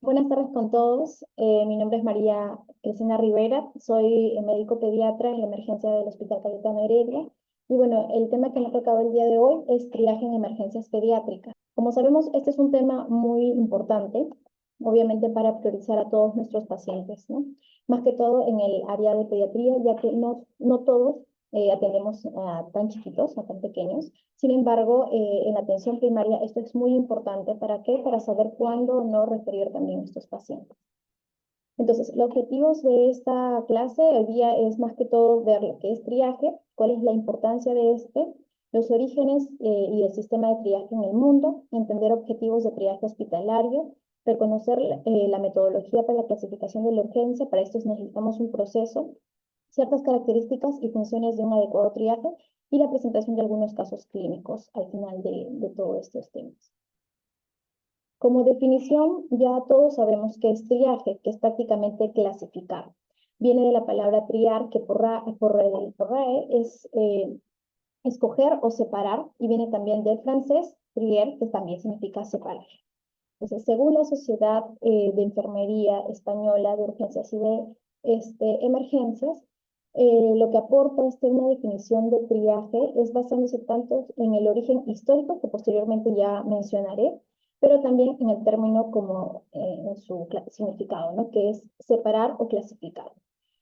Buenas tardes con todos. Mi nombre es María Cristina Rivera. Soy médico pediatra en la emergencia del Hospital Cayetano Heredia. Y bueno, el tema que me ha tocado el día de hoy es triaje en emergencias pediátricas. Como sabemos, este es un tema muy importante, obviamente para priorizar a todos nuestros pacientes, ¿no? Más que todo en el área de pediatría, ya que no todos atendemos a tan chiquitos, a tan pequeños. Sin embargo, en la atención primaria esto es muy importante. ¿Para qué? Para saber cuándo no referir también a estos pacientes. Entonces, los objetivos de esta clase hoy día es más que todo ver lo que es triaje, cuál es la importancia de este, los orígenes y el sistema de triaje en el mundo, entender objetivos de triaje hospitalario, reconocer la metodología para la clasificación de la urgencia. Para esto necesitamos un proceso, ciertas características y funciones de un adecuado triaje y la presentación de algunos casos clínicos al final de todos estos temas. Como definición, ya todos sabemos que es triaje, que es prácticamente clasificar. Viene de la palabra triar, que por RAE es escoger o separar, y viene también del francés trier, que también significa separar. Entonces, según la Sociedad de Enfermería Española de Urgencias y de Emergencias, lo que aporta una definición de triaje es basándose tanto en el origen histórico, que posteriormente ya mencionaré, pero también en el término como en su significado, ¿no? Que es separar o clasificar.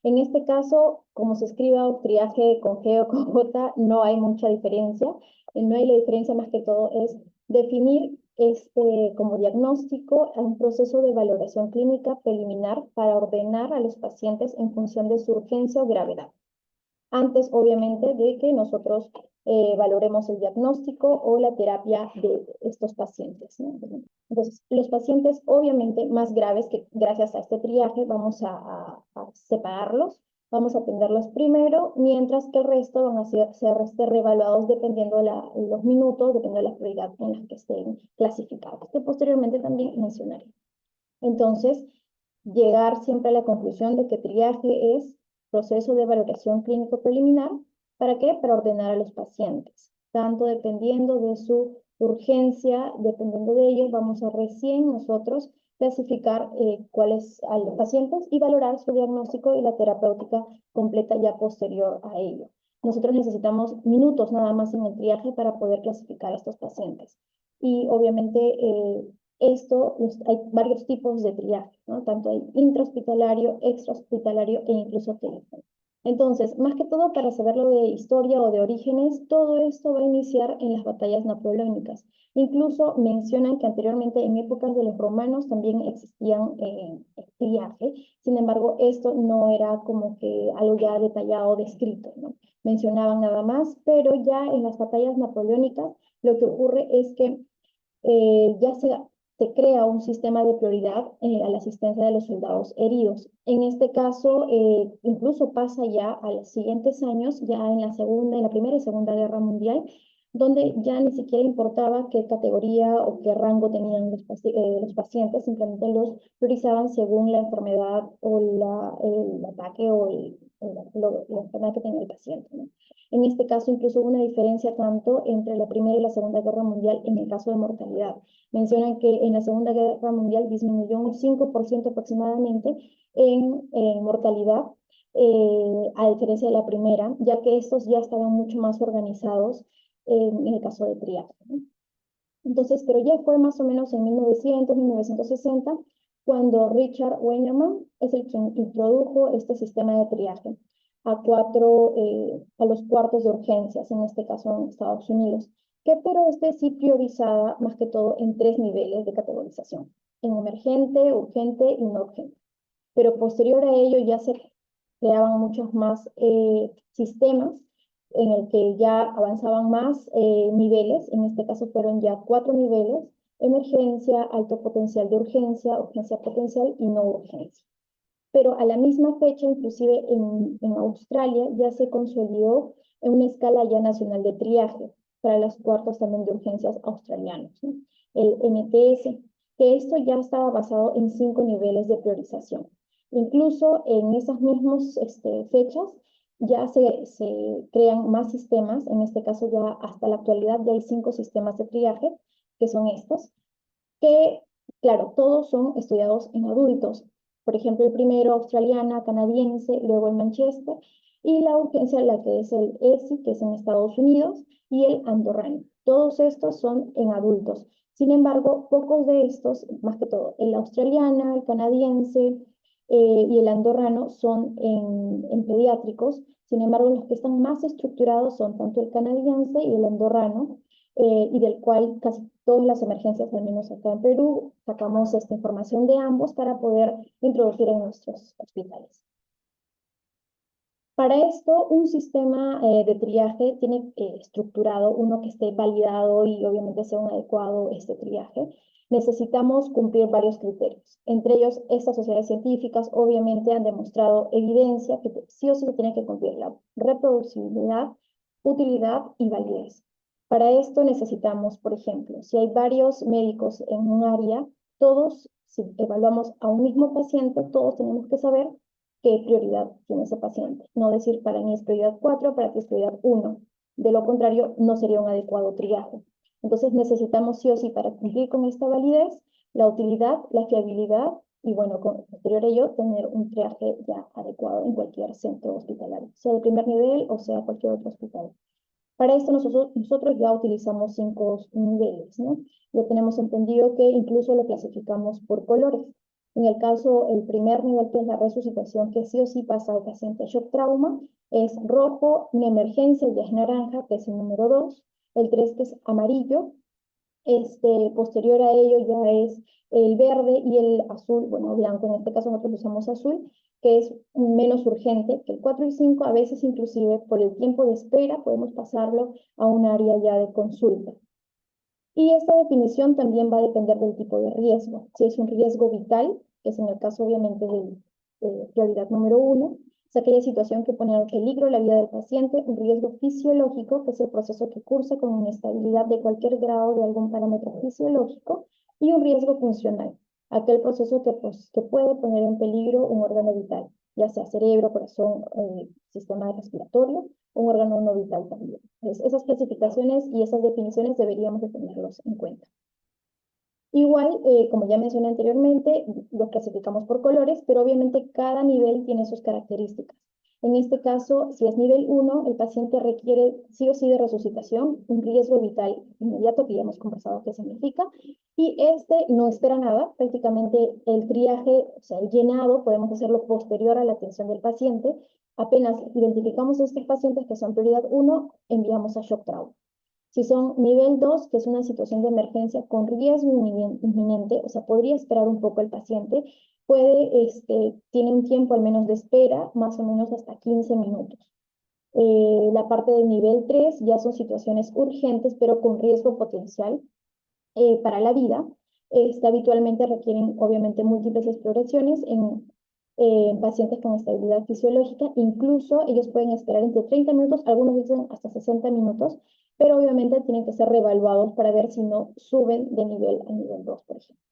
En este caso, como se escriba triaje con G o con J, no hay mucha diferencia. No hay la diferencia, más que todo es definir como diagnóstico a un proceso de valoración clínica preliminar para ordenar a los pacientes en función de su urgencia o gravedad. Antes, obviamente, de que nosotros valoremos el diagnóstico o la terapia de estos pacientes, ¿no? Entonces, los pacientes obviamente más graves, que gracias a este triaje vamos a separarlos, vamos a atenderlos primero, mientras que el resto van a ser reevaluados dependiendo de los minutos, dependiendo de la prioridad en la que estén clasificados, que posteriormente también mencionaré. Entonces, llegar siempre a la conclusión de que triaje es proceso de valoración clínico preliminar. ¿Para qué? Para ordenar a los pacientes. Tanto dependiendo de su urgencia, dependiendo de ello, vamos a recién nosotros clasificar cuáles a los pacientes y valorar su diagnóstico y la terapéutica completa ya posterior a ello. Nosotros necesitamos minutos nada más en el triaje para poder clasificar a estos pacientes. Y obviamente hay varios tipos de triaje, ¿no? Tanto hay intrahospitalario, extrahospitalario e incluso teléfono. Entonces, más que todo para saber lo de historia o de orígenes, todo esto va a iniciar en las batallas napoleónicas. Incluso mencionan que anteriormente en épocas de los romanos también existían triaje. Sin embargo, esto no era como que algo ya detallado, descrito, ¿no? Mencionaban nada más, pero ya en las batallas napoleónicas lo que ocurre es que ya se crea un sistema de prioridad a la asistencia de los soldados heridos. En este caso, incluso pasa ya a los siguientes años, ya en la Primera y Segunda Guerra Mundial, donde ya ni siquiera importaba qué categoría o qué rango tenían los pacientes, simplemente los priorizaban según la enfermedad o el ataque o la enfermedad que tenía el paciente, ¿no? En este caso, incluso hubo una diferencia tanto entre la Primera y la Segunda Guerra Mundial en el caso de mortalidad. Mencionan que en la Segunda Guerra Mundial disminuyó un 5% aproximadamente en mortalidad, a diferencia de la primera, ya que estos ya estaban mucho más organizados en el caso de triaje, ¿no? Entonces, pero ya fue más o menos en 1900, 1960, cuando Richard Weinman es el quien introdujo este sistema de triaje a los cuartos de urgencias, en este caso en Estados Unidos, que pero sí priorizaba más que todo en 3 niveles de categorización: en emergente, urgente y no urgente. Pero posterior a ello ya se creaban muchos más sistemas en el que ya avanzaban más niveles. En este caso fueron ya 4 niveles: emergencia, alto potencial de urgencia, urgencia potencial y no urgencia. Pero a la misma fecha, inclusive en Australia, ya se consolidó en una escala ya nacional de triaje para los cuartos también de urgencias australianos, ¿no? El NTS, que esto ya estaba basado en 5 niveles de priorización. Incluso en esas mismas fechas ya se crean más sistemas. En este caso ya hasta la actualidad ya hay 5 sistemas de triaje, que son estos, que Claro, todos son estudiados en adultos. Por ejemplo, el primero australiana, canadiense, luego el Manchester, y la urgencia, la que es el ESI, que es en Estados Unidos, y el andorrano. Todos estos son en adultos. Sin embargo, pocos de estos, más que todo, el australiana, el canadiense y el andorrano son en pediátricos. Sin embargo, los que están más estructurados son tanto el canadiense y el andorrano, y del cual casi todas las emergencias, al menos acá en Perú, sacamos esta información de ambos para poder introducir en nuestros hospitales. Para esto, un sistema de triaje tiene estructurado, uno que esté validado y obviamente sea un adecuado este triaje. Necesitamos cumplir varios criterios. Entre ellos, estas sociedades científicas obviamente han demostrado evidencia que sí o sí se tiene que cumplir la reproducibilidad, utilidad y validez. Para esto necesitamos, por ejemplo, si hay varios médicos en un área, todos, si evaluamos a un mismo paciente, todos tenemos que saber qué prioridad tiene ese paciente. No decir para mí es prioridad 4, para ti es prioridad 1. De lo contrario, no sería un adecuado triaje. Entonces necesitamos sí o sí para cumplir con esta validez, la utilidad, la fiabilidad y bueno, posterior a ello, tener un triaje ya adecuado en cualquier centro hospitalario, sea de primer nivel o sea cualquier otro hospital. Para esto nosotros ya utilizamos 5 niveles, ¿no? Ya tenemos entendido que incluso lo clasificamos por colores. En el caso, el primer nivel, que es la resucitación, que sí o sí pasa al paciente shock trauma, es rojo, una emergencia, ya es naranja, que es el número 2, el 3 que es amarillo, posterior a ello ya es el verde y el azul, bueno, blanco, en este caso nosotros usamos azul, que es menos urgente que el 4 y 5, a veces inclusive por el tiempo de espera podemos pasarlo a un área ya de consulta. Y esta definición también va a depender del tipo de riesgo. Si es un riesgo vital, que es en el caso obviamente de prioridad número 1, es aquella situación que pone en peligro la vida del paciente, un riesgo fisiológico, que es el proceso que cursa con inestabilidad de cualquier grado de algún parámetro fisiológico, y un riesgo funcional, aquel proceso que puede poner en peligro un órgano vital, ya sea cerebro, corazón, sistema respiratorio, un órgano no vital también. Entonces, esas clasificaciones y esas definiciones deberíamos de tenerlos en cuenta. Igual, como ya mencioné anteriormente, los clasificamos por colores, pero obviamente cada nivel tiene sus características. En este caso, si es nivel 1, el paciente requiere sí o sí de resucitación, un riesgo vital inmediato, que ya hemos conversado qué significa, y no espera nada, prácticamente el triaje, o sea, el llenado, podemos hacerlo posterior a la atención del paciente. Apenas identificamos a estos pacientes que son prioridad 1, enviamos a shock trauma. Si son nivel 2, que es una situación de emergencia con riesgo inminente, o sea, podría esperar un poco el paciente, tiene un tiempo al menos de espera, más o menos hasta 15 minutos. La parte del nivel 3 ya son situaciones urgentes, pero con riesgo potencial para la vida. Habitualmente requieren, obviamente, múltiples exploraciones en pacientes con estabilidad fisiológica. Incluso ellos pueden esperar entre 30 minutos, algunos dicen hasta 60 minutos, pero obviamente tienen que ser reevaluados para ver si no suben de nivel a nivel 2, por ejemplo.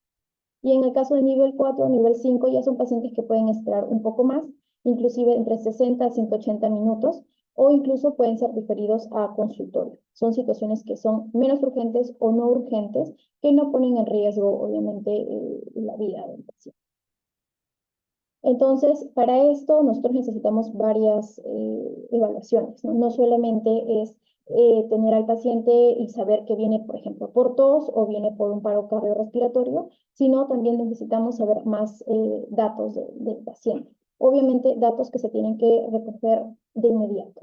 Y en el caso de nivel 4 o nivel 5 ya son pacientes que pueden esperar un poco más, inclusive entre 60 a 180 minutos, o incluso pueden ser referidos a consultorio. Son situaciones que son menos urgentes o no urgentes, que no ponen en riesgo, obviamente, la vida del paciente. Entonces, para esto nosotros necesitamos varias evaluaciones, ¿no? No solamente es tener al paciente y saber que viene, por ejemplo, por tos o viene por un paro cardiorrespiratorio, sino también necesitamos saber más datos del paciente. Obviamente, datos que se tienen que recoger de inmediato.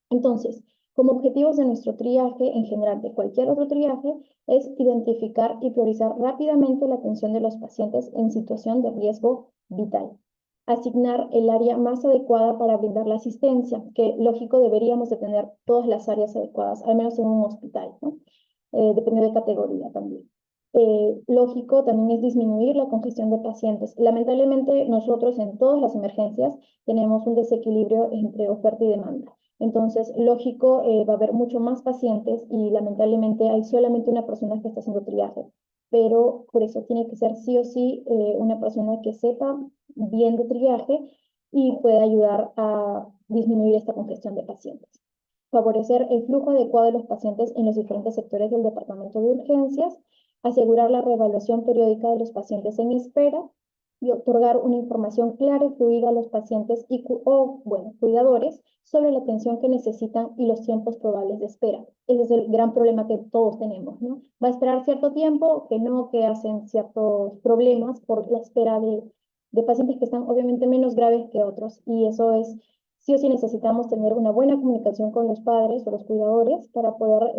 Entonces, como objetivos de nuestro triaje, en general de cualquier otro triaje, es identificar y priorizar rápidamente la atención de los pacientes en situación de riesgo vital. Asignar el área más adecuada para brindar la asistencia, que lógico deberíamos de tener todas las áreas adecuadas, al menos en un hospital, ¿no? Depende de categoría también. Lógico también es disminuir la congestión de pacientes. Lamentablemente nosotros en todas las emergencias tenemos un desequilibrio entre oferta y demanda. Entonces, lógico, va a haber mucho más pacientes y lamentablemente hay solamente una persona que está haciendo triaje, pero por eso tiene que ser sí o sí una persona que sepa bien de triaje y pueda ayudar a disminuir esta congestión de pacientes. Favorecer el flujo adecuado de los pacientes en los diferentes sectores del departamento de urgencias asegurar la reevaluación periódica de los pacientes en espera y otorgar una información clara y fluida a los pacientes bueno, cuidadores sobre la atención que necesitan y los tiempos probables de espera. Ese es el gran problema que todos tenemos, ¿no? Va a esperar cierto tiempo, que no, que hacen ciertos problemas por la espera de pacientes que están obviamente menos graves que otros, y eso es, sí o sí necesitamos tener una buena comunicación con los padres o los cuidadores para poder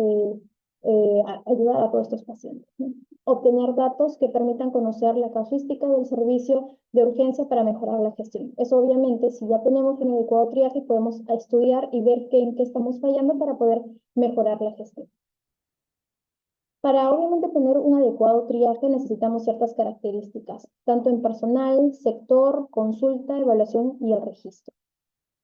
ayudar a todos estos pacientes, ¿no? Obtener datos que permitan conocer la casuística del servicio de urgencia para mejorar la gestión. Eso obviamente, si ya tenemos un adecuado triaje, podemos estudiar y ver en qué estamos fallando para poder mejorar la gestión. Para obviamente tener un adecuado triaje necesitamos ciertas características, tanto en personal, sector, consulta, evaluación y el registro.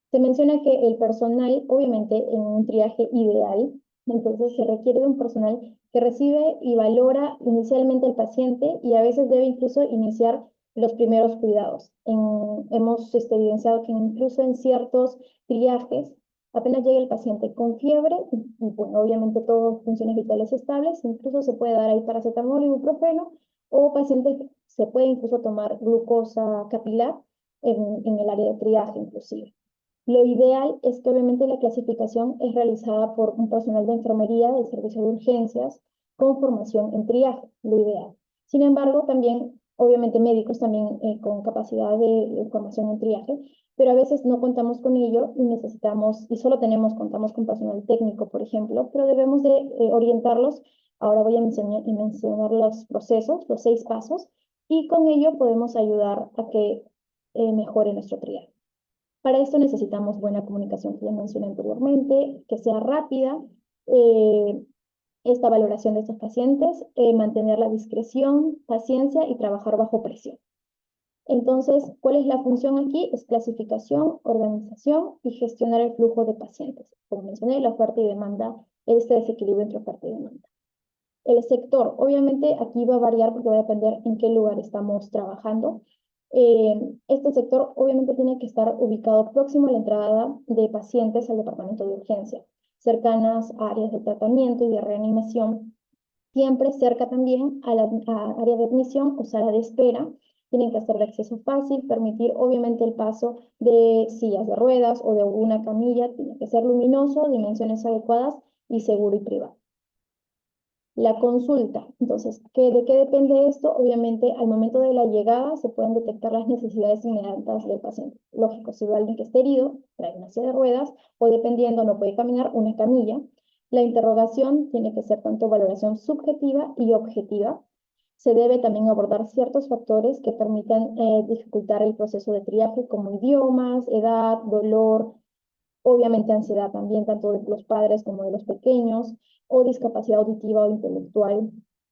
Se menciona que el personal, obviamente en un triaje ideal, entonces se requiere de un personal que recibe y valora inicialmente al paciente y a veces debe incluso iniciar los primeros cuidados. Hemos evidenciado que incluso en ciertos triajes, apenas llega el paciente con fiebre y bueno, obviamente todas funciones vitales estables, incluso se puede dar ahí paracetamol, ibuprofeno, o pacientes se puede incluso tomar glucosa capilar en el área de triaje inclusive. Lo ideal es que obviamente la clasificación es realizada por un personal de enfermería del servicio de urgencias con formación en triaje, lo ideal. Sin embargo, también, obviamente médicos también con capacidad de formación en triaje, pero a veces no contamos con ello y necesitamos, y solo contamos con personal técnico, por ejemplo, pero debemos de orientarlos. Ahora voy a mencionar los procesos, los 6 pasos, y con ello podemos ayudar a que mejore nuestro triaje. Para esto necesitamos buena comunicación, que ya mencioné anteriormente, que sea rápida, esta valoración de estos pacientes, mantener la discreción, paciencia y trabajar bajo presión. Entonces, ¿cuál es la función aquí? Es clasificación, organización y gestionar el flujo de pacientes. Como mencioné, la oferta y demanda, este desequilibrio entre oferta y demanda. El sector, obviamente aquí va a variar porque va a depender en qué lugar estamos trabajando. Este sector obviamente tiene que estar ubicado próximo a la entrada de pacientes al departamento de urgencia, cercanas a áreas de tratamiento y de reanimación, siempre cerca también a la área de admisión o sala de espera. Tienen que ser de acceso fácil, permitir obviamente el paso de sillas de ruedas o de una camilla, tiene que ser luminoso, dimensiones adecuadas y seguro y privado. La consulta, entonces, ¿de qué depende esto? Obviamente, al momento de la llegada se pueden detectar las necesidades inmediatas del paciente. Lógico, si va alguien que esté herido, trae una silla de ruedas, o dependiendo, no puede caminar, una camilla. La interrogación tiene que ser tanto valoración subjetiva y objetiva. Se debe también abordar ciertos factores que permitan dificultar el proceso de triaje, como idiomas, edad, dolor, obviamente ansiedad también, tanto de los padres como de los pequeños, o discapacidad auditiva o intelectual.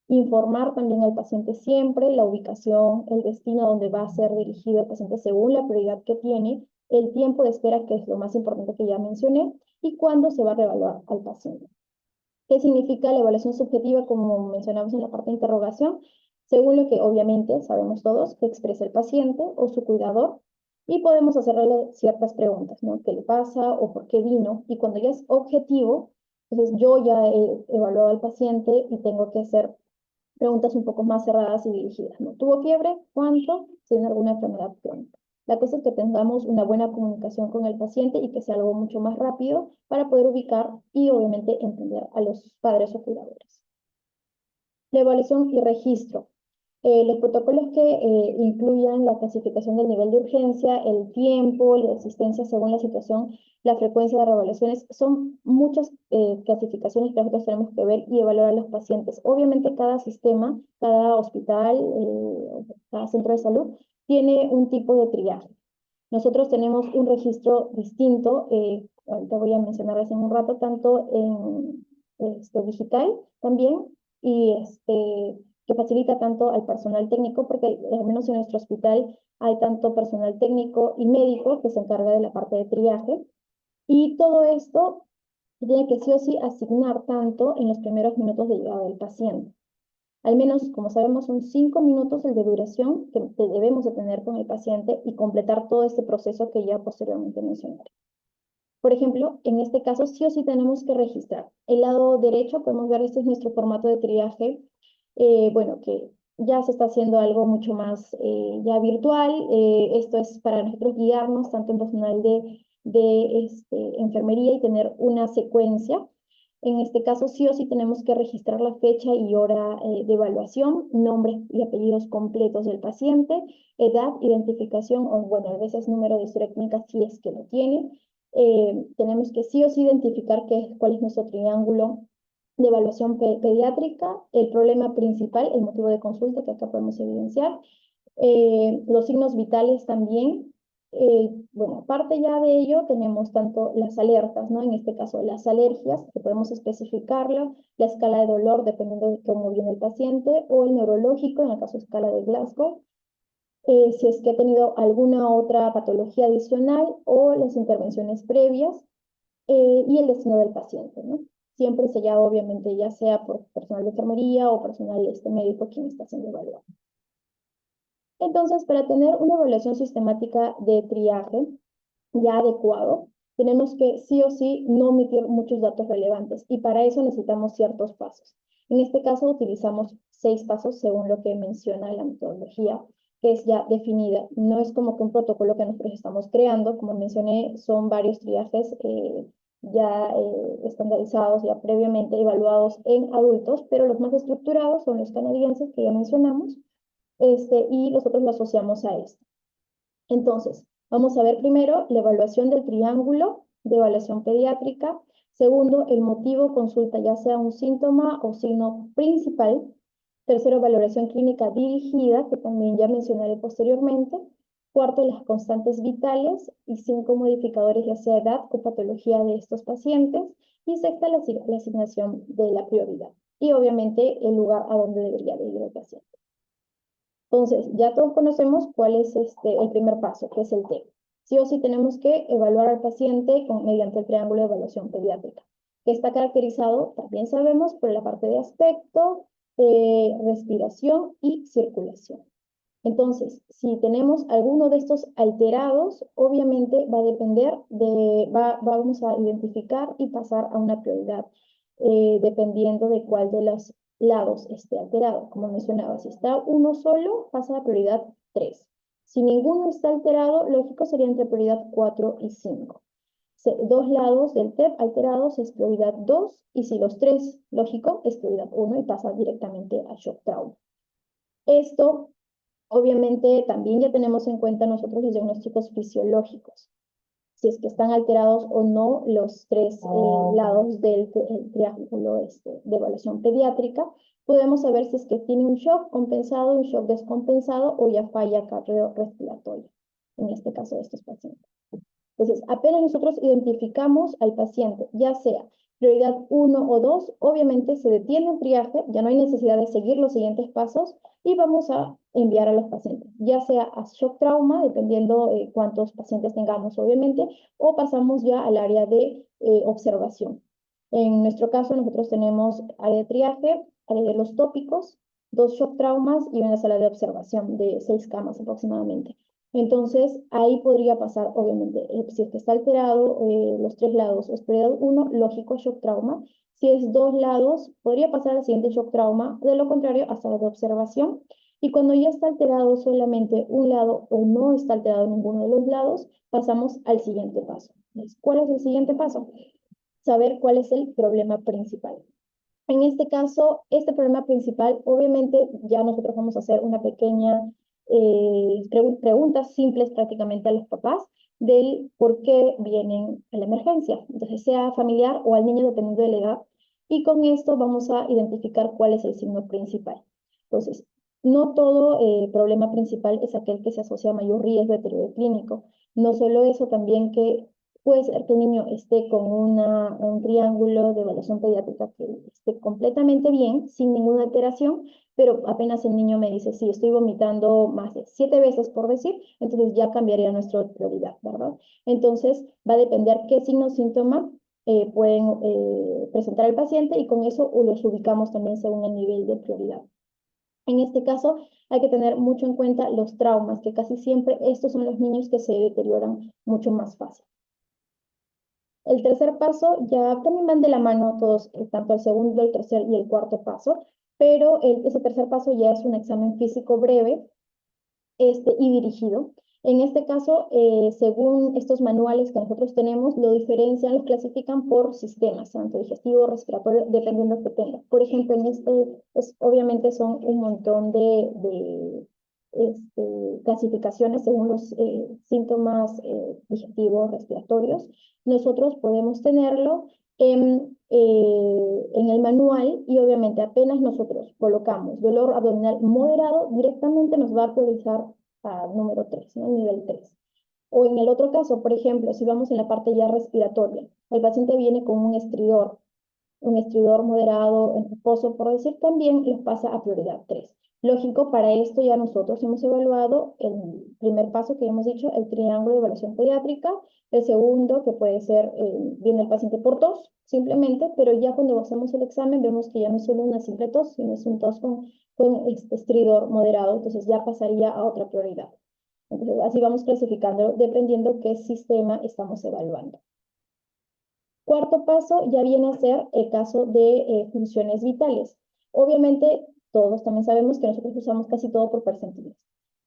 Informar también al paciente siempre la ubicación, el destino donde va a ser dirigido el paciente según la prioridad que tiene, el tiempo de espera, que es lo más importante que ya mencioné, y cuándo se va a reevaluar al paciente. ¿Qué significa la evaluación subjetiva, como mencionamos en la parte de interrogación? Según lo que obviamente sabemos todos que expresa el paciente o su cuidador, y podemos hacerle ciertas preguntas, ¿no? ¿Qué le pasa o por qué vino? Y cuando ya es objetivo, entonces yo ya he evaluado al paciente y tengo que hacer preguntas un poco más cerradas y dirigidas, ¿no? ¿Tuvo fiebre? ¿Cuánto? ¿Tiene alguna enfermedad crónica? La cosa es que tengamos una buena comunicación con el paciente y que sea algo mucho más rápido para poder ubicar y obviamente entender a los padres o cuidadores. La evaluación y registro. Los protocolos que incluyan la clasificación del nivel de urgencia, el tiempo, la existencia según la situación, la frecuencia de reevaluaciones, son muchas clasificaciones que nosotros tenemos que ver y evaluar a los pacientes. Obviamente cada sistema, cada hospital, cada centro de salud tiene un tipo de triaje. Nosotros tenemos un registro distinto, ahorita voy a mencionarles en un rato, tanto en digital también, y que facilita tanto al personal técnico, porque al menos en nuestro hospital hay tanto personal técnico y médico que se encarga de la parte de triaje, y todo esto tiene que sí o sí asignar tanto en los primeros minutos de llegada del paciente. Al menos, como sabemos, son 5 minutos el de duración que debemos de tener con el paciente y completar todo este proceso que ya posteriormente mencionaré. Por ejemplo, en este caso sí o sí tenemos que registrar. El lado derecho podemos ver, este es nuestro formato de triaje. bueno, que ya se está haciendo algo mucho más ya virtual. Esto es para nosotros guiarnos tanto en personal de enfermería y tener una secuencia. En este caso, sí o sí tenemos que registrar la fecha y hora de evaluación, nombres y apellidos completos del paciente, edad, identificación o, bueno, a veces número de historia clínica si es que lo tiene. Tenemos que sí o sí identificar cuál es nuestro triángulo de evaluación pediátrica, el problema principal, el motivo de consulta que acá podemos evidenciar, los signos vitales también. Bueno, aparte ya de ello, tenemos tanto las alertas, ¿no? En este caso, las alergias, que podemos especificarla, la escala de dolor, dependiendo de cómo viene el paciente, o el neurológico, en el caso escala de Glasgow, si es que ha tenido alguna otra patología adicional o las intervenciones previas, y el destino del paciente, ¿no? Siempre sellado, obviamente, ya sea por personal de enfermería o personal médico quien está siendo evaluado. Entonces, para tener una evaluación sistemática de triaje ya adecuado, tenemos que sí o sí no omitir muchos datos relevantes y para eso necesitamos ciertos pasos. En este caso utilizamos 6 pasos según lo que menciona la metodología, que es ya definida. No es como que un protocolo que nosotros estamos creando, como mencioné, son varios triajes ya estandarizados, ya previamente evaluados en adultos, pero los más estructurados son los canadienses que ya mencionamos, y nosotros lo asociamos a esto. Entonces, vamos a ver primero la evaluación del triángulo de evaluación pediátrica. Segundo, el motivo consulta, ya sea un síntoma o signo principal. Tercero, valoración clínica dirigida, que también ya mencionaré posteriormente. Cuarto, las constantes vitales. Y 5, modificadores, ya sea edad o patología de estos pacientes. Y sexta, la asignación de la prioridad. Y obviamente el lugar a donde debería de ir el paciente. Entonces, ya todos conocemos cuál es el primer paso, que es el TEP. Sí o sí tenemos que evaluar al paciente mediante el triángulo de evaluación pediátrica, que está caracterizado, también sabemos, por la parte de aspecto, respiración y circulación. Entonces, si tenemos alguno de estos alterados, obviamente va a depender vamos a identificar y pasar a una prioridad, dependiendo de cuál de los lados esté alterado. Como mencionaba, si está uno solo, pasa a prioridad 3. Si ninguno está alterado, lógico sería entre prioridad 4 y 5. Dos lados del TEP alterados es prioridad 2, y si los tres, lógico, es prioridad 1 y pasa directamente a shock trauma. Esto obviamente también ya tenemos en cuenta nosotros los diagnósticos fisiológicos, si es que están alterados o no los tres lados del triángulo de evaluación pediátrica. Podemos saber si es que tiene un shock compensado, un shock descompensado o ya falla cardiorrespiratoria, en este caso de estos pacientes. Entonces, apenas nosotros identificamos al paciente, ya sea prioridad 1 o 2, obviamente se detiene el triaje, ya no hay necesidad de seguir los siguientes pasos y vamos a enviar a los pacientes, ya sea a shock trauma, dependiendo cuántos pacientes tengamos, obviamente, o pasamos ya al área de observación. En nuestro caso, nosotros tenemos área de triaje, área de los tópicos, 2 shock traumas y una sala de observación de 6 camas aproximadamente. Entonces, ahí podría pasar, obviamente, si es que está alterado los 3 lados, es prioridad 1, lógico, shock trauma. Si es 2 lados, podría pasar al siguiente shock trauma, de lo contrario, a sala de observación. Y cuando ya está alterado solamente un lado o no está alterado ninguno de los lados, pasamos al siguiente paso. ¿Cuál es el siguiente paso? Saber cuál es el problema principal. En este caso, este problema principal, obviamente ya nosotros vamos a hacer una pequeña preguntas simples prácticamente a los papás del por qué vienen a la emergencia. Entonces, sea familiar o al niño dependiendo de la edad. Y con esto vamos a identificar cuál es el signo principal. Entonces, no todo problema principal es aquel que se asocia a mayor riesgo de deterioro clínico. No solo eso, también que puede ser que el niño esté con un triángulo de evaluación pediátrica que esté completamente bien, sin ninguna alteración, pero apenas el niño me dice, sí, estoy vomitando más de 7 veces, por decir, entonces ya cambiaría nuestra prioridad, ¿verdad? Entonces, va a depender qué signo o síntoma pueden presentar el paciente y con eso los ubicamos también según el nivel de prioridad. En este caso, hay que tener mucho en cuenta los traumas, que casi siempre estos son los niños que se deterioran mucho más fácil. El tercer paso ya también van de la mano todos, tanto el segundo, el tercer y el cuarto paso, pero ese tercer paso ya es un examen físico breve y dirigido. En este caso, según estos manuales que nosotros tenemos, lo diferencian, los clasifican por sistemas, tanto digestivo, respiratorio, dependiendo que tenga. Por ejemplo, en obviamente son un montón de clasificaciones según los síntomas digestivos, respiratorios. Nosotros podemos tenerlo en el manual y obviamente apenas nosotros colocamos dolor abdominal moderado, directamente nos va a priorizar a número 3, ¿no? Nivel 3. O en el otro caso, por ejemplo, si vamos en la parte ya respiratoria, el paciente viene con un estridor moderado en reposo, por decir, también les pasa a prioridad 3. Lógico, para esto ya nosotros hemos evaluado el primer paso que hemos dicho, el triángulo de evaluación pediátrica, el segundo que puede ser, viene el paciente por tos, simplemente, pero ya cuando hacemos el examen vemos que ya no es solo una simple tos, sino es un tos con estridor moderado, entonces ya pasaría a otra prioridad. Entonces, así vamos clasificando dependiendo qué sistema estamos evaluando. Cuarto paso ya viene a ser el caso de funciones vitales. Obviamente, todos también sabemos que nosotros usamos casi todo por percentiles,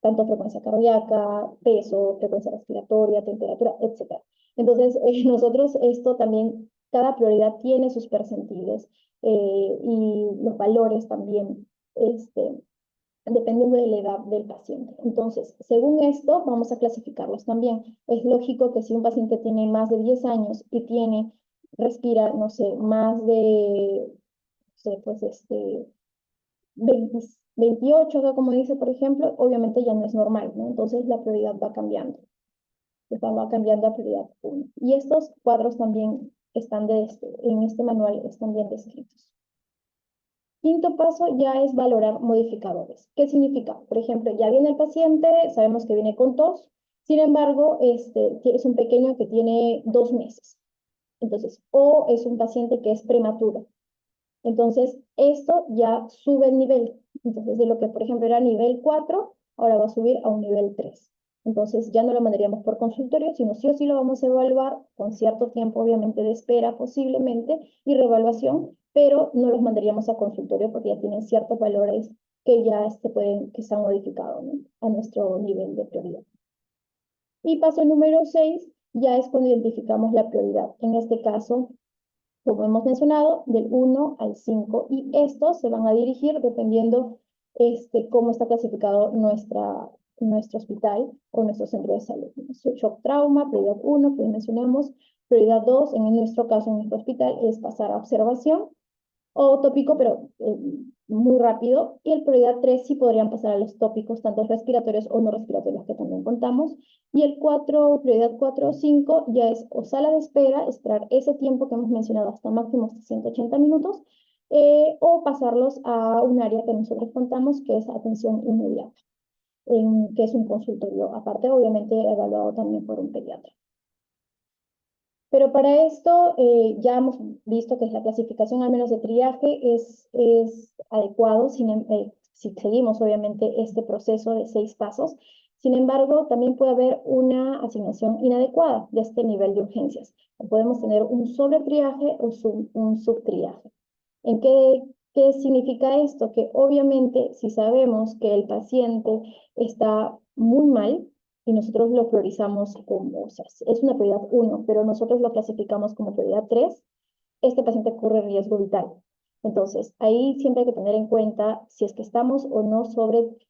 tanto frecuencia cardíaca, peso, frecuencia respiratoria, temperatura, etc. Entonces, nosotros esto también, cada prioridad tiene sus percentiles y los valores también, dependiendo de la edad del paciente. Entonces, según esto, vamos a clasificarlos también. Es lógico que si un paciente tiene más de 10 años y respira, no sé, más de, no sé, pues 20, 28, como dice, por ejemplo, obviamente ya no es normal, ¿no? Entonces la prioridad va cambiando. Va cambiando a prioridad 1. Y estos cuadros también están en este manual, están bien descritos. Quinto paso ya es valorar modificadores. ¿Qué significa? Por ejemplo, ya viene el paciente, sabemos que viene con tos, sin embargo, es un pequeño que tiene 2 meses. Entonces, o es un paciente que es prematuro. Entonces, esto ya sube el nivel. Entonces, de lo que, por ejemplo, era nivel 4, ahora va a subir a un nivel 3. Entonces, ya no lo mandaríamos por consultorio, sino sí o sí lo vamos a evaluar con cierto tiempo, obviamente, de espera posiblemente y reevaluación, pero no los mandaríamos a consultorio porque ya tienen ciertos valores que ya que se han modificado, ¿no? A nuestro nivel de prioridad. Y paso número 6 ya es cuando identificamos la prioridad. En este caso, como hemos mencionado, del 1 al 5, y estos se van a dirigir dependiendo cómo está clasificado nuestro hospital o nuestro centro de salud. Shock trauma, prioridad 1, que mencionamos, prioridad 2, en nuestro caso, en nuestro hospital, es pasar a observación, o tópico, pero muy rápido. Y el prioridad 3 sí podrían pasar a los tópicos, tanto respiratorios o no respiratorios, que también contamos. Y el 4, prioridad 4 o 5, ya es o sala de espera, esperar ese tiempo que hemos mencionado hasta máximo hasta 180 minutos, o pasarlos a un área que nosotros contamos, que es atención inmediata, que es un consultorio aparte, obviamente evaluado también por un pediatra. Pero para esto ya hemos visto que la clasificación, al menos de triaje, es adecuado si seguimos obviamente este proceso de 6 pasos. Sin embargo, también puede haber una asignación inadecuada de este nivel de urgencias. Podemos tener un sobretriaje o un subtriaje. ¿Qué significa esto? Que obviamente si sabemos que el paciente está muy mal, y nosotros lo priorizamos como, o sea, es una prioridad 1, pero nosotros lo clasificamos como prioridad 3, este paciente corre riesgo vital. Entonces, ahí siempre hay que tener en cuenta si es que estamos o no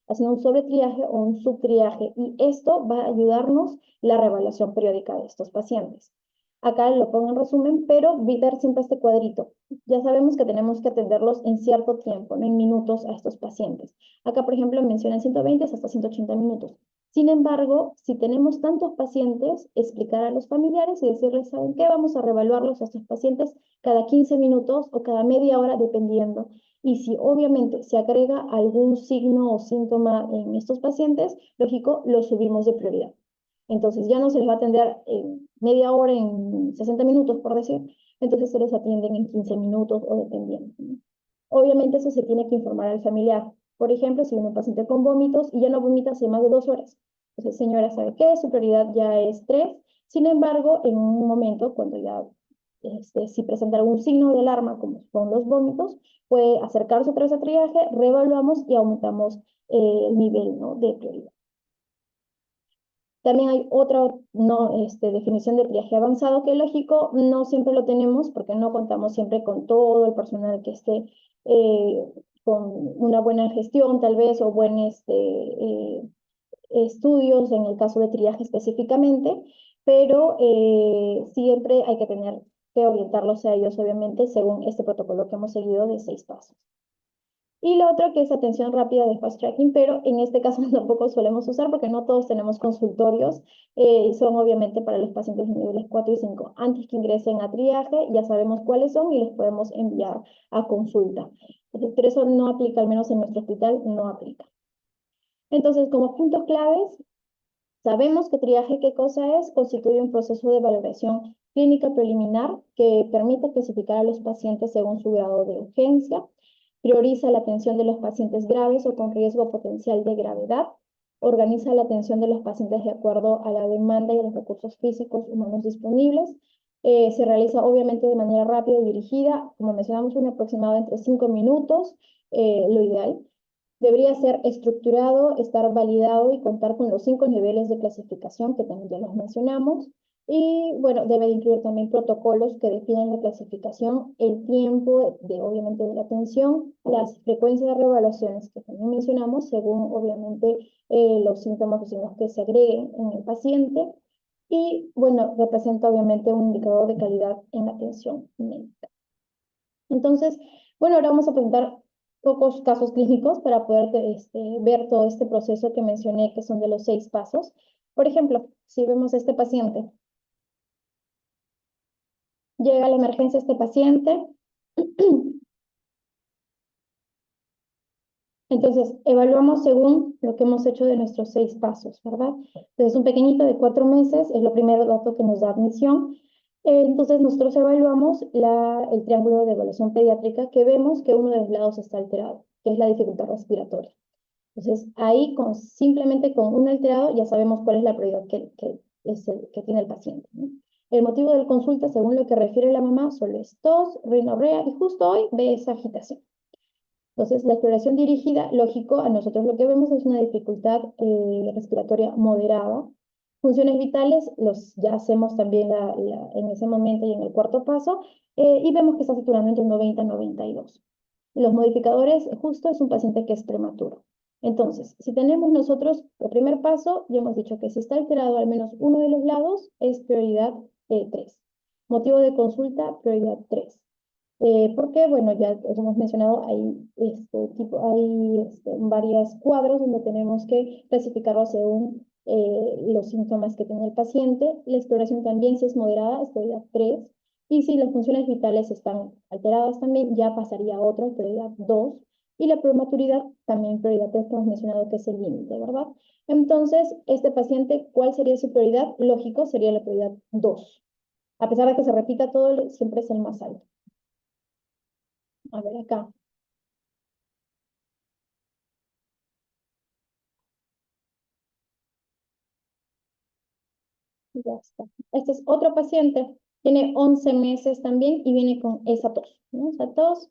haciendo un sobretriaje o un subtriaje, y esto va a ayudarnos la reevaluación periódica de estos pacientes. Acá lo pongo en resumen, pero ver siempre este cuadrito. Ya sabemos que tenemos que atenderlos en cierto tiempo, no en minutos a estos pacientes. Acá, por ejemplo, mencionan 120 hasta 180 minutos. Sin embargo, si tenemos tantos pacientes, explicar a los familiares y decirles, ¿saben qué? Vamos a reevaluarlos a estos pacientes cada 15 minutos o cada media hora, dependiendo. Y si obviamente se agrega algún signo o síntoma en estos pacientes, lógico, lo subimos de prioridad. Entonces ya no se les va a atender en media hora, en 60 minutos, por decir. Entonces se les atienden en 15 minutos o dependiendo, ¿no? Obviamente eso se tiene que informar al familiar. Por ejemplo, si viene un paciente con vómitos y ya no vomita hace más de 2 horas. Entonces, señora, ¿sabe qué? Su prioridad ya es 3. Sin embargo, en un momento, cuando ya si presenta algún signo de alarma, como son los vómitos, puede acercarse otra vez a triaje, reevaluamos y aumentamos el nivel, ¿no?, de prioridad. También hay otra definición de triaje avanzado que, lógico, no siempre lo tenemos porque no contamos siempre con todo el personal que esté con una buena gestión tal vez o buen estudios en el caso de triaje específicamente, pero siempre hay que tener que orientarlos a ellos, obviamente, según este protocolo que hemos seguido de 6 pasos. Y lo otro que es atención rápida de fast tracking, pero en este caso tampoco solemos usar porque no todos tenemos consultorios, son obviamente para los pacientes de niveles 4 y 5. Antes que ingresen a triaje, ya sabemos cuáles son y les podemos enviar a consulta. Entonces, pero eso no aplica, al menos en nuestro hospital, no aplica. Entonces, como puntos claves, sabemos que triaje, ¿qué cosa es? Constituye un proceso de valoración clínica preliminar que permite clasificar a los pacientes según su grado de urgencia, prioriza la atención de los pacientes graves o con riesgo potencial de gravedad, organiza la atención de los pacientes de acuerdo a la demanda y a los recursos físicos humanos disponibles, se realiza obviamente de manera rápida y dirigida, como mencionamos, un aproximado entre 5 minutos, lo ideal. Debería ser estructurado, estar validado y contar con los 5 niveles de clasificación que también ya los mencionamos. Y bueno, debe de incluir también protocolos que definan la clasificación, el tiempo obviamente de la atención, las frecuencias de reevaluaciones que también mencionamos, según obviamente los síntomas o signos que se agreguen en el paciente. Y bueno, representa obviamente un indicador de calidad en la atención médica. Entonces, bueno, ahora vamos a presentar pocos casos clínicos para poder ver todo este proceso que mencioné, que son de los 6 pasos. Por ejemplo, si vemos a este paciente, llega a la emergencia este paciente, entonces evaluamos según lo que hemos hecho de nuestros 6 pasos, ¿verdad? Entonces, un pequeñito de 4 meses es lo primero dato que nos da admisión. Entonces, nosotros evaluamos el triángulo de evaluación pediátrica, que vemos que uno de los lados está alterado, que es la dificultad respiratoria. Entonces, ahí simplemente con un alterado ya sabemos cuál es la prioridad que tiene el paciente, ¿no? El motivo de la consulta, según lo que refiere la mamá, solo es tos, rinorrea, y justo hoy ve esa agitación. Entonces, la exploración dirigida, lógico, a nosotros lo que vemos es una dificultad respiratoria moderada. Funciones vitales, ya hacemos también en ese momento y en el cuarto paso, y vemos que está saturando entre 90 y 92. Los modificadores, justo es un paciente que es prematuro. Entonces, si tenemos nosotros el primer paso, ya hemos dicho que si está alterado al menos uno de los lados, es prioridad 3. Motivo de consulta, prioridad 3. Porque, bueno, ya hemos mencionado, hay varios cuadros donde tenemos que clasificarlo según los síntomas que tiene el paciente. La exploración también, si es moderada, es prioridad 3. Y si las funciones vitales están alteradas también, ya pasaría a otra, prioridad 2. Y la prematuridad, también prioridad 3, que hemos mencionado que es el límite, ¿verdad? Entonces, este paciente, ¿cuál sería su prioridad? Lógico, sería la prioridad 2. A pesar de que se repita todo, siempre es el más alto. A ver acá. Ya está. Este es otro paciente. Tiene 11 meses también y viene con esa tos, ¿no? Esa tos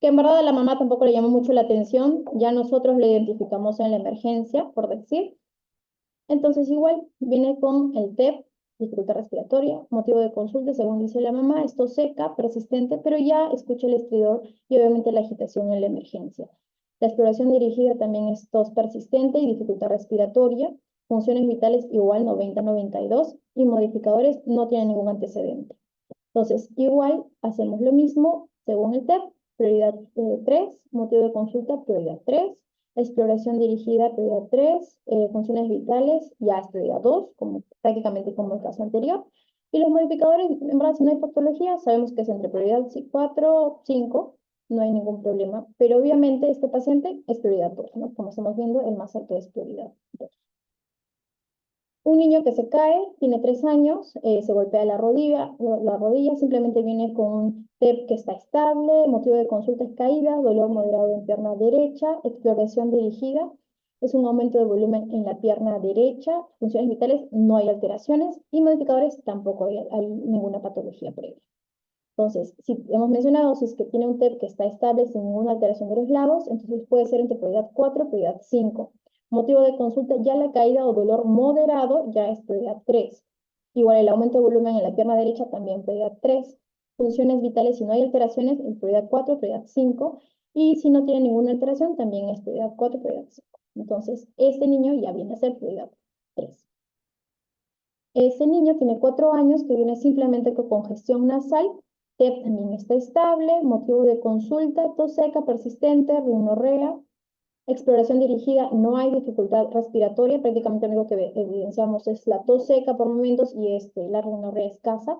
que en verdad a la mamá tampoco le llamó mucho la atención. Ya nosotros le identificamos en la emergencia, por decir. Entonces igual viene con el TEP, dificultad respiratoria, motivo de consulta, según dice la mamá, es tos seca, persistente, pero ya escucha el estridor y obviamente la agitación en la emergencia. La exploración dirigida también es tos persistente y dificultad respiratoria, funciones vitales igual 90-92 y modificadores no tienen ningún antecedente. Entonces, igual hacemos lo mismo según el TEP, prioridad 3, motivo de consulta, prioridad 3, exploración dirigida, prioridad 3, funciones vitales, ya es prioridad 2, prácticamente como el caso anterior. Y los modificadores, en verdad, si no hay patología, sabemos que es entre prioridad 4, 5, no hay ningún problema, pero obviamente este paciente es prioridad 2, ¿no? Como estamos viendo, el más alto es prioridad 2. Un niño que se cae, tiene 3 años, se golpea la rodilla simplemente viene con un TEP que está estable, motivo de consulta es caída, dolor moderado en pierna derecha, exploración dirigida, es un aumento de volumen en la pierna derecha, funciones vitales no hay alteraciones y modificadores tampoco hay ninguna patología previa. Entonces, si hemos mencionado, si es que tiene un TEP que está estable sin ninguna alteración de los lados, entonces puede ser entre prioridad 4 y prioridad 5. Motivo de consulta, ya la caída o dolor moderado ya es prioridad 3. Igual el aumento de volumen en la pierna derecha también prioridad 3. Funciones vitales, si no hay alteraciones, en prioridad 4, prioridad 5. Y si no tiene ninguna alteración, también es prioridad 4, prioridad 5. Entonces, este niño ya viene a ser prioridad 3. Ese niño tiene 4 años que viene simplemente con congestión nasal. TEP también está estable. Motivo de consulta, tos seca persistente, rinorrea. Exploración dirigida, no hay dificultad respiratoria. Prácticamente lo único que evidenciamos es la tos seca por momentos y la rinorrea escasa.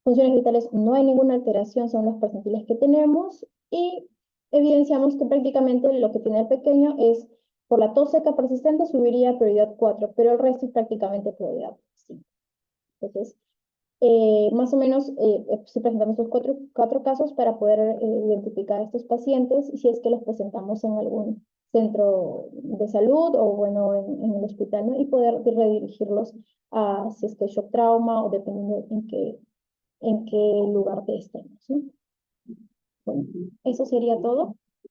Funciones vitales, no hay ninguna alteración, son los percentiles que tenemos. Y evidenciamos que prácticamente lo que tiene el pequeño es, por la tos seca persistente, subiría a prioridad 4, pero el resto es prácticamente prioridad 5. Entonces, más o menos, sí presentamos estos cuatro casos para poder identificar a estos pacientes y si es que los presentamos en algún centro de salud o bueno, en el hospital, ¿no? Y poder redirigirlos a si es que shock trauma o dependiendo en qué lugar estemos, ¿no? Bueno, eso sería todo.